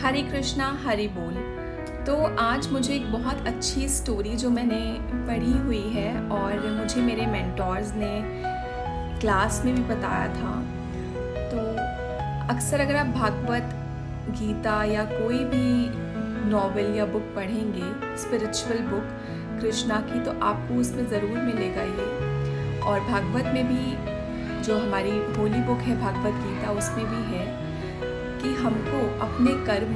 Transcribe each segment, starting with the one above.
हरे कृष्णा हरि बोल। तो आज मुझे एक बहुत अच्छी स्टोरी जो मैंने पढ़ी हुई है और मुझे मेरे मेंटोर्स ने क्लास में भी बताया था। तो अक्सर अगर आप भागवत गीता या कोई भी नॉवेल या बुक पढ़ेंगे, स्पिरिचुअल बुक कृष्णा की, तो आपको उसमें ज़रूर मिलेगा ये। और भागवत में भी जो हमारी होली बुक है भागवत गीता, उसमें भी है कि हमको अपने कर्म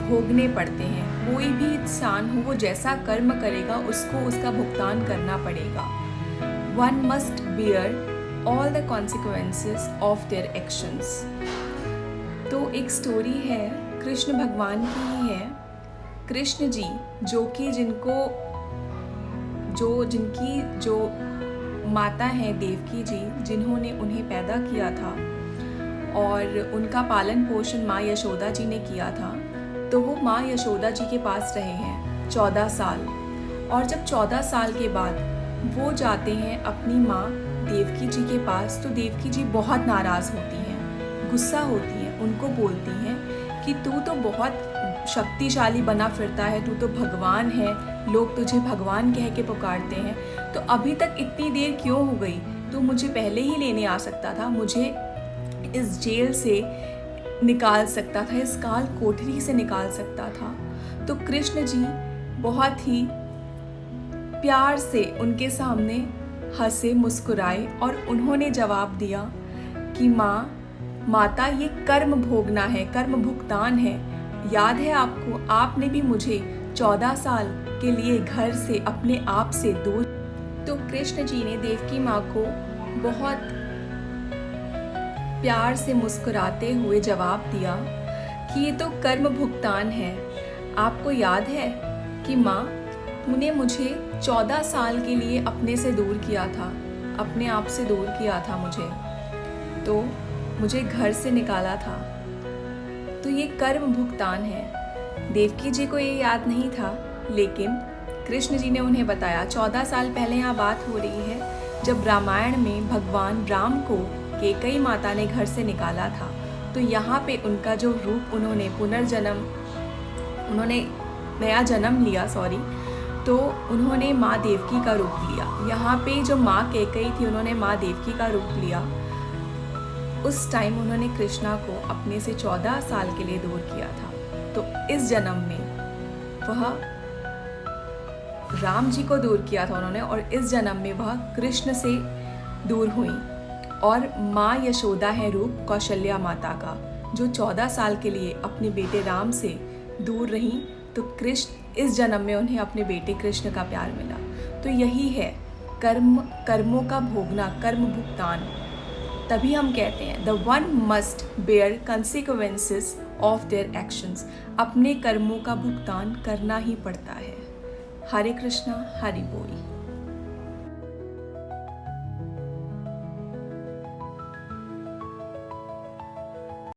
भोगने पड़ते हैं। कोई भी इंसान हो, वो जैसा कर्म करेगा उसको उसका भुगतान करना पड़ेगा। One must bear all the consequences of their actions. तो एक स्टोरी है, कृष्ण भगवान की ही है। कृष्ण जी जो कि जिनकी जो माता हैं देवकी जी, जिन्होंने उन्हें पैदा किया था और उनका पालन पोषण माँ यशोदा जी ने किया था, तो वो माँ यशोदा जी के पास रहे हैं 14 साल। और जब 14 साल के बाद वो जाते हैं अपनी माँ देवकी जी के पास, तो देवकी जी बहुत नाराज़ होती हैं, गुस्सा होती हैं, उनको बोलती हैं कि तू तो बहुत शक्तिशाली बना फिरता है, तू तो भगवान है, लोग तुझे भगवान कह के पुकारते हैं, तो अभी तक इतनी देर क्यों हो गई? तू मुझे पहले ही लेने आ सकता था, मुझे इस जेल से निकाल सकता था, इस काल कोठरी से निकाल सकता था। तो कृष्ण जी बहुत ही प्यार से उनके सामने हंसे, मुस्कुराए और उन्होंने जवाब दिया कि माता, ये कर्म भोगना है, कर्म भुगतान है। याद है आपको, आपने भी मुझे 14 साल के लिए घर से, अपने आप से दूर। तो कृष्ण जी ने देवकी माँ को बहुत प्यार से मुस्कुराते हुए जवाब दिया कि ये तो कर्म भुगतान है। आपको याद है कि माँ, तूने मुझे 14 साल के लिए अपने से दूर किया था, अपने आप से दूर किया था मुझे, तो मुझे घर से निकाला था, तो ये कर्म भुगतान है। देवकी जी को ये याद नहीं था, लेकिन कृष्ण जी ने उन्हें बताया। 14 साल पहले यहाँ बात हो रही है जब रामायण में भगवान राम को कैकेयी माता ने घर से निकाला था। तो यहाँ पे उनका जो रूप, उन्होंने नया जन्म लिया, तो उन्होंने माँ देवकी का रूप लिया। यहाँ पे जो माँ कैकेयी थी, उन्होंने माँ देवकी का रूप लिया। उस टाइम उन्होंने कृष्णा को अपने से 14 साल के लिए दूर किया था। तो इस जन्म में वह राम जी को दूर किया था उन्होंने, और इस जन्म में वह कृष्ण से दूर हुई। और माँ यशोदा है रूप कौशल्या माता का, जो 14 साल के लिए अपने बेटे राम से दूर रहीं। तो कृष्ण इस जन्म में उन्हें अपने बेटे कृष्ण का प्यार मिला। तो यही है कर्मों का भोगना, कर्म भुगतान। तभी हम कहते हैं the one must bear consequences of their actions. अपने कर्मों का भुगतान करना ही पड़ता है। हरे कृष्णा हरि बोल।